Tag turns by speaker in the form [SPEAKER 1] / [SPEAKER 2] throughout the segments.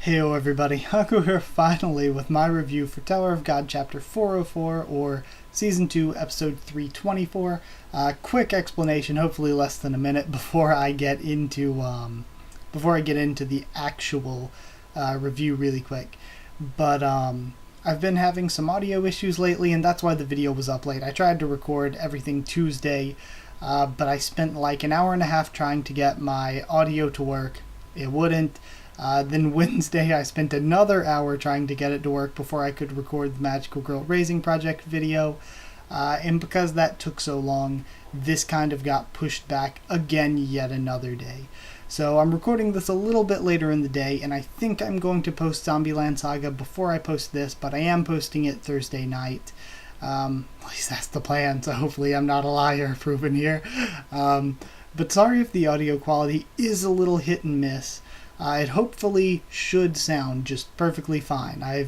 [SPEAKER 1] Heyo everybody, Haku here finally with my review for Tower of God Chapter 404 or Season 2 Episode 324. Quick explanation, hopefully less than a minute before I get into the actual review really quick. But I've been having some audio issues lately and that's why the video was up late. I tried to record everything Tuesday, but I spent like an hour and a half trying to get my audio to work. It wouldn't. Then Wednesday I spent another hour trying to get it to work before I could record the Magical Girl Raising Project video. And because that took so long, this kind of got pushed back again yet another day. So I'm recording this a little bit later in the day, and I think I'm going to post Zombieland Saga before I post this, but I am posting it Thursday night. At least that's the plan, so hopefully I'm not a liar proven here. But sorry if the audio quality is a little hit and miss. It hopefully should sound just perfectly fine. I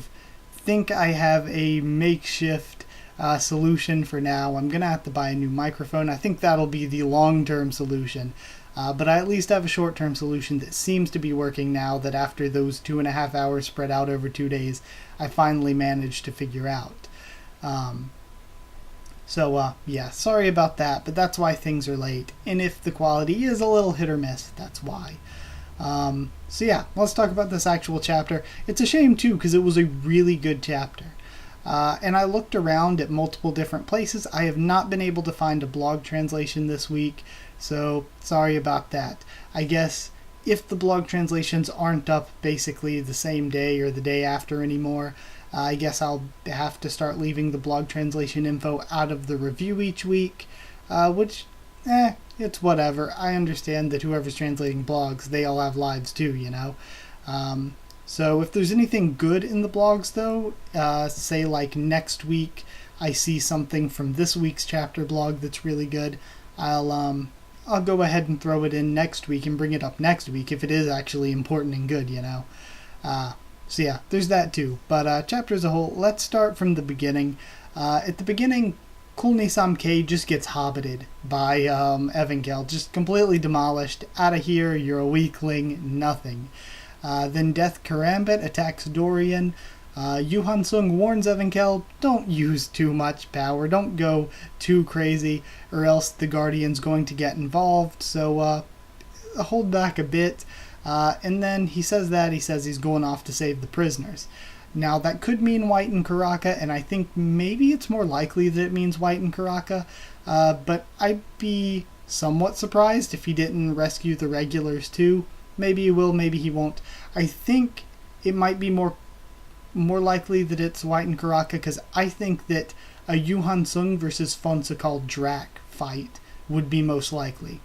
[SPEAKER 1] think I have a makeshift solution for now. I'm going to have to buy a new microphone. I think that'll be the long-term solution. But I at least have a short-term solution that seems to be working now, that after those 2.5 hours spread out over 2 days, I finally managed to figure out. Yeah, sorry about that, but that's why things are late. And if the quality is a little hit or miss, that's why. So yeah, let's talk about this actual chapter. It's a shame too, because it was a really good chapter. And I looked around at multiple different places. I have not been able to find a blog translation this week, so sorry about that. I guess if the blog translations aren't up basically the same day or the day after anymore, I guess I'll have to start leaving the blog translation info out of the review each week, which, it's whatever. I understand that whoever's translating blogs, they all have lives too, you know? So if there's anything good in the blogs though, say like next week I see something from this week's chapter blog that's really good, I'll go ahead and throw it in next week and bring it up next week if it is actually important and good, you know? So yeah, there's that too. But chapter as a whole, let's start from the beginning. At the beginning, Kulni Samke just gets hobbited by Evankhell, just completely demolished. Out of here, you're a weakling, nothing. Then Death Karambit attacks Dorian. Yuhan Sung warns Evankhell, don't use too much power, don't go too crazy, or else the Guardian's going to get involved, so hold back a bit. And then he says he's going off to save the prisoners. Now, that could mean White and Karaka, and I think maybe it's more likely that it means White and Karaka, but I'd be somewhat surprised if he didn't rescue the regulars too. Maybe he will, maybe he won't. I think it might be more likely that it's White and Karaka, because I think that a Yuhan Sung versus Fonsakal Drak fight would be most likely.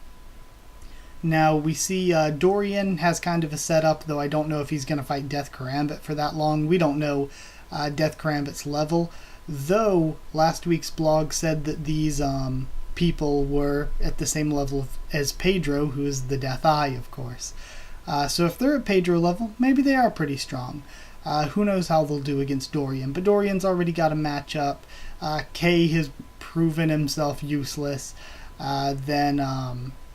[SPEAKER 1] Now, we see Dorian has kind of a setup, though I don't know if he's going to fight Death Karambit for that long. We don't know Death Karambit's level, though last week's blog said that these people were at the same level as Pedro, who is the Death Eye, of course. So if they're at Pedro level, maybe they are pretty strong. Who knows how they'll do against Dorian, but Dorian's already got a matchup. Kay has proven himself useless.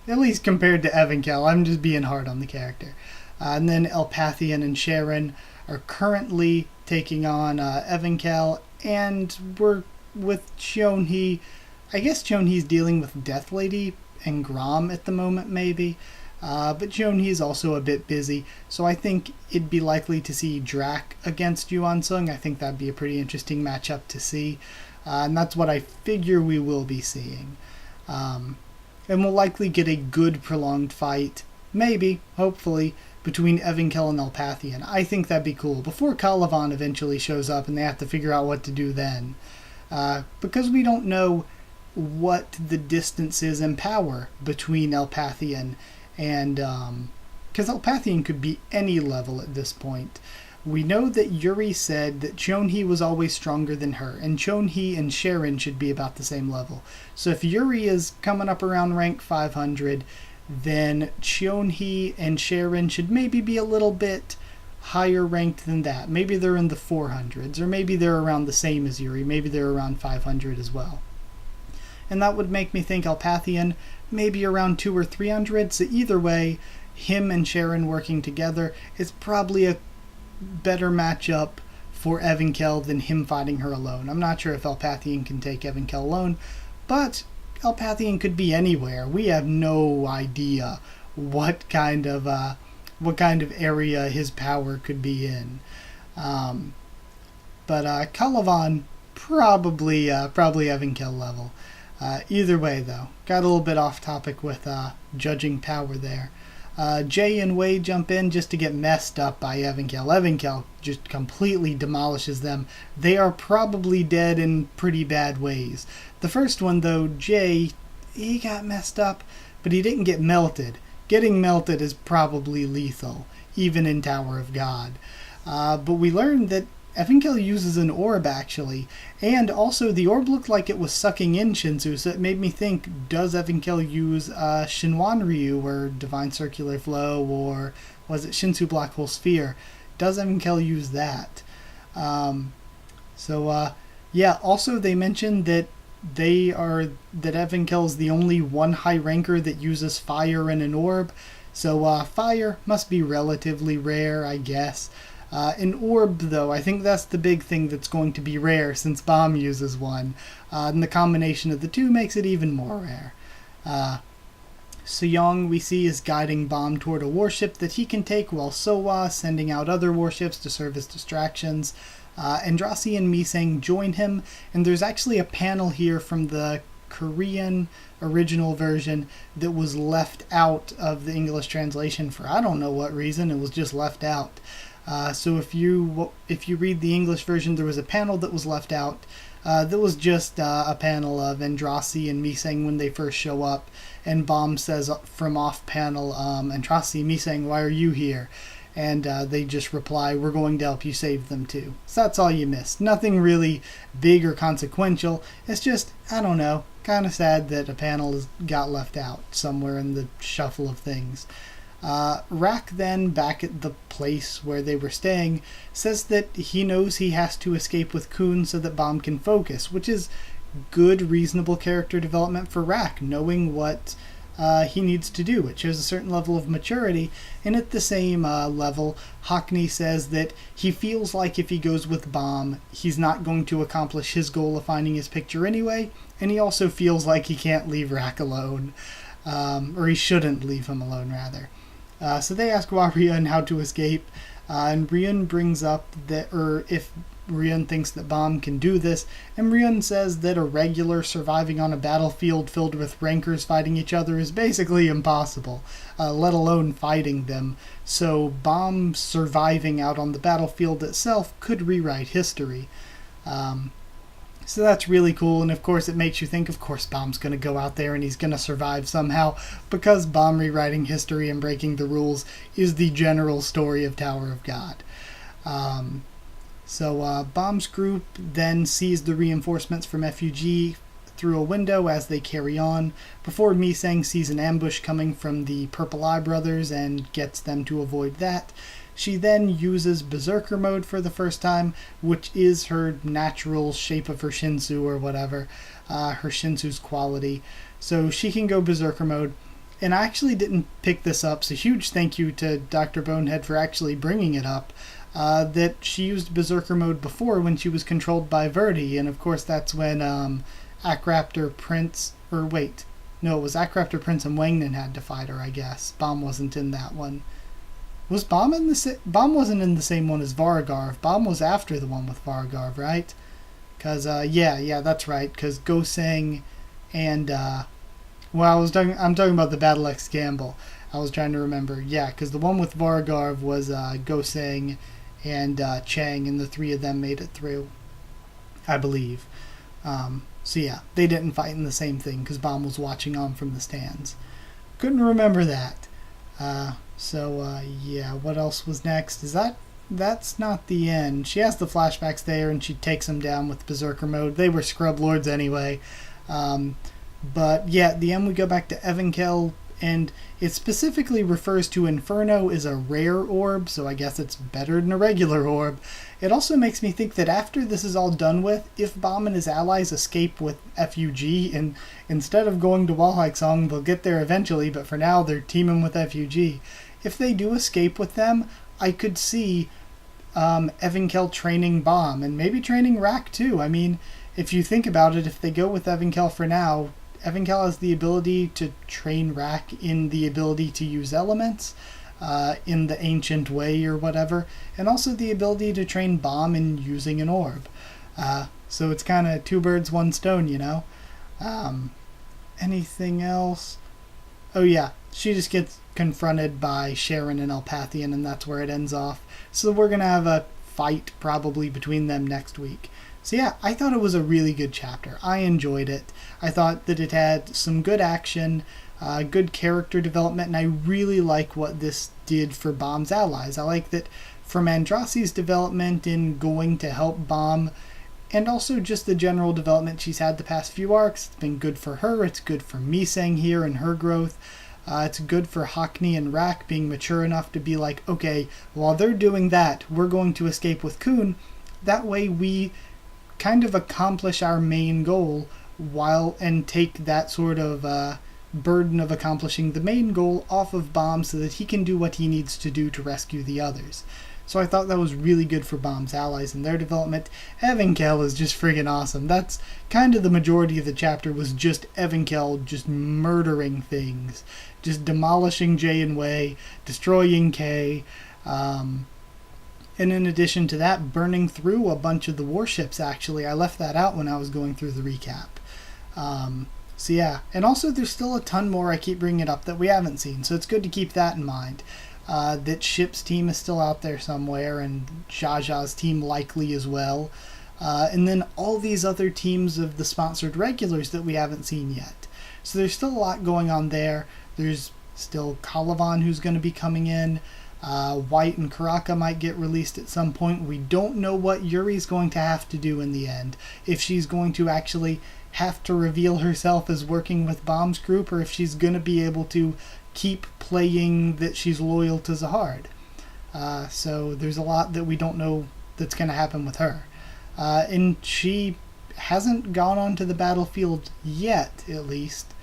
[SPEAKER 1] At least compared to Evankhell, I'm just being hard on the character. And then Elpathian and Sharon are currently taking on Evankhell, and we're with Chionhee. I guess Chionhee's dealing with Death Lady and Grom at the moment, maybe. But Chionhee's also a bit busy, so I think it'd be likely to see Drak against Yuan Sung. I think that'd be a pretty interesting matchup to see. And that's what I figure we will be seeing. And we'll likely get a good prolonged fight, maybe, hopefully, between Evankhell and Elpathian. I think that'd be cool, before Calavan eventually shows up and they have to figure out what to do then. Because we don't know what the distance is in power between Elpathian and... because Elpathian could be any level at this point. We know that Yuri said that Chionhee was always stronger than her, and Chionhee and Sharon should be about the same level. So if Yuri is coming up around rank 500, then Chionhee and Sharon should maybe be a little bit higher ranked than that. Maybe they're in the 400s, or maybe they're around the same as Yuri. Maybe they're around 500 as well. And that would make me think Elpathian maybe around 200 or 300. So either way, him and Sharon working together is probably a better matchup for Evankhell than him fighting her alone. I'm not sure if Elpathian can take Evankhell alone, but Elpathian could be anywhere. We have no idea what kind of area his power could be in. But Calavan, probably Evankhell level. Either way, though, got a little bit off topic with judging power there. Jay and Wade jump in just to get messed up by Evankhell. Evankhell just completely demolishes them. They are probably dead in pretty bad ways. The first one, though, Jay, he got messed up, but he didn't get melted. Getting melted is probably lethal, even in Tower of God. But we learned that Evankhell uses an orb, actually, and also the orb looked like it was sucking in Shinsu, so it made me think, does Evankhell use Shinwan Ryu, or Divine Circular Flow, or was it Shinsu Black Hole Sphere? Does Evankhell use that? Yeah, also they mentioned that Evankhell is the only one high ranker that uses fire in an orb, so fire must be relatively rare, I guess. An orb, though, I think that's the big thing that's going to be rare since Baam uses one. And the combination of the two makes it even more rare. Suyong, we see, is guiding Baam toward a warship that he can take, while Sowa sending out other warships to serve as distractions. Andrasi and Miseng join him, and there's actually a panel here from the Korean original version that was left out of the English translation for I don't know what reason. It was just left out. So if you read the English version, there was a panel that was left out. That was just a panel of Andrasi and Miseng when they first show up, and Baam says from off panel, Andrasi, Miseng, why are you here? And they just reply, we're going to help you save them too. So that's all you missed. Nothing really big or consequential. It's just, I don't know, kind of sad that a panel got left out somewhere in the shuffle of things. Rak then, back at the place where they were staying, says that he knows he has to escape with Kun so that Baam can focus, which is good, reasonable character development for Rak, knowing what he needs to do. It shows a certain level of maturity, and at the same level, Haku says that he feels like if he goes with Baam, he's not going to accomplish his goal of finding his picture anyway, and he also feels like he can't leave Rak alone, or he shouldn't leave him alone, rather. So they ask Ryun how to escape, and Ryun brings up if Ryun thinks that Baam can do this, and Ryun says that a regular surviving on a battlefield filled with rankers fighting each other is basically impossible, let alone fighting them, so Baam surviving out on the battlefield itself could rewrite history. So that's really cool, and of course it makes you think, of course Baam's going to go out there and he's going to survive somehow, because Baam rewriting history and breaking the rules is the general story of Tower of God. Baam's group then sees the reinforcements from FUG through a window as they carry on, before Miseng sees an ambush coming from the Purple Eye Brothers and gets them to avoid that. She then uses Berserker mode for the first time, which is her natural shape of her Shinsu or whatever, her Shinsu's quality. So she can go Berserker mode. And I actually didn't pick this up, so huge thank you to Dr. Bonehead for actually bringing it up, that she used Berserker mode before when she was controlled by Verdi, and of course that's when Akraptor Prince, it was Akraptor Prince and Wangnan had to fight her, I guess. Baam wasn't in that one. Was Baam in Baam wasn't in the same one as Varagarv. Baam was after the one with Varagarv, right? Because, yeah, that's right. Because Goseng and, I'm talking about the Battle X Gamble. I was trying to remember. Yeah, because the one with Varagarv was Goseng and Chang, and the three of them made it through, I believe. So yeah, they didn't fight in the same thing because Baam was watching on from the stands. Couldn't remember that. What else was next? That's not the end. She has the flashbacks there, and she takes them down with Berserker mode. They were Scrub Lords anyway. But yeah, at the end we go back to Evankhell, and it specifically refers to Inferno as a rare orb, so I guess it's better than a regular orb. It also makes me think that after this is all done with, if Baam and his allies escape with FUG, and instead of going to Walhaixong, they'll get there eventually, but for now they're teaming with FUG. If they do escape with them, I could see Evankhell training Baam, and maybe training Rack too. I mean, if you think about it, if they go with Evankhell for now, Evankhell has the ability to train Rack in the ability to use elements in the ancient way or whatever, and also the ability to train Baam in using an orb. So it's kind of two birds, one stone, you know? Anything else? Oh yeah, she just gets confronted by Sharon and Elpathian, and that's where it ends off. So we're going to have a fight probably between them next week. So yeah, I thought it was a really good chapter. I enjoyed it. I thought that it had some good action, good character development, and I really like what this did for Baam's allies. I like that for Mandrasi's development in going to help Baam, and also just the general development she's had the past few arcs. It's been good for her. It's good for Misang here and her growth. It's good for Hakni and Rack being mature enough to be like, okay, while they're doing that, we're going to escape with Khun. That way we kind of accomplish our main goal and take that sort of burden of accomplishing the main goal off of Baam so that he can do what he needs to do to rescue the others. So I thought that was really good for Baam's allies and their development. Evankhell is just friggin' awesome. That's kind of the majority of the chapter, was just Evankhell just murdering things. Just demolishing Jay and Wei, destroying Kay, and in addition to that, burning through a bunch of the warships, actually. I left that out when I was going through the recap. So yeah, and also there's still a ton more, I keep bringing it up, that we haven't seen, so it's good to keep that in mind. That Ship's team is still out there somewhere, and Jaja's team likely as well. And then all these other teams of the sponsored regulars that we haven't seen yet. So there's still a lot going on there. There's still Calavan who's going to be coming in. White and Karaka might get released at some point. We don't know what Yuri's going to have to do in the end. If she's going to actually have to reveal herself as working with Baam's group, or if she's going to be able to keep playing that she's loyal to Zahard. So there's a lot that we don't know that's going to happen with her. And she hasn't gone onto the battlefield yet, at least.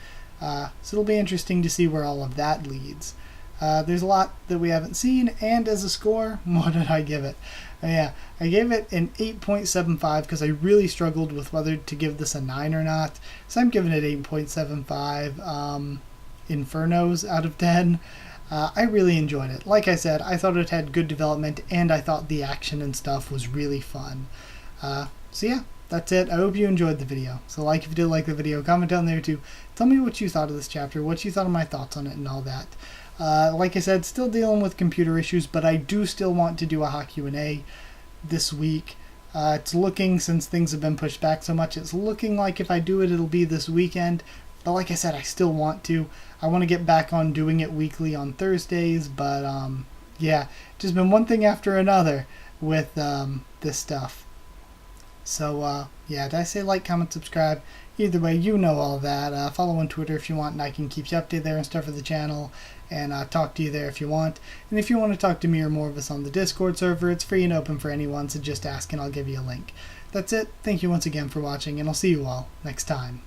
[SPEAKER 1] So it'll be interesting to see where all of that leads. There's a lot that we haven't seen, and as a score, what did I give it? Yeah, I gave it an 8.75 because I really struggled with whether to give this a 9 or not. So I'm giving it 8.75 Infernos out of 10. I really enjoyed it. Like I said, I thought it had good development, and I thought the action and stuff was really fun. So yeah, that's it. I hope you enjoyed the video. So like if you did like the video, comment down there too. Tell me what you thought of this chapter, what you thought of my thoughts on it and all that. Like I said, still dealing with computer issues, but I do still want to do a Haku Q&A this week. It's looking, since things have been pushed back so much, it's looking like if I do it, it'll be this weekend. But like I said, I still want to. I want to get back on doing it weekly on Thursdays, but yeah, just been one thing after another with this stuff. So yeah, did I say like, comment, subscribe? Either way, you know all that. Follow on Twitter if you want, and I can keep you updated there and stuff for the channel, and talk to you there if you want. And if you want to talk to me or more of us on the Discord server, it's free and open for anyone, so just ask and I'll give you a link. That's it. Thank you once again for watching, and I'll see you all next time.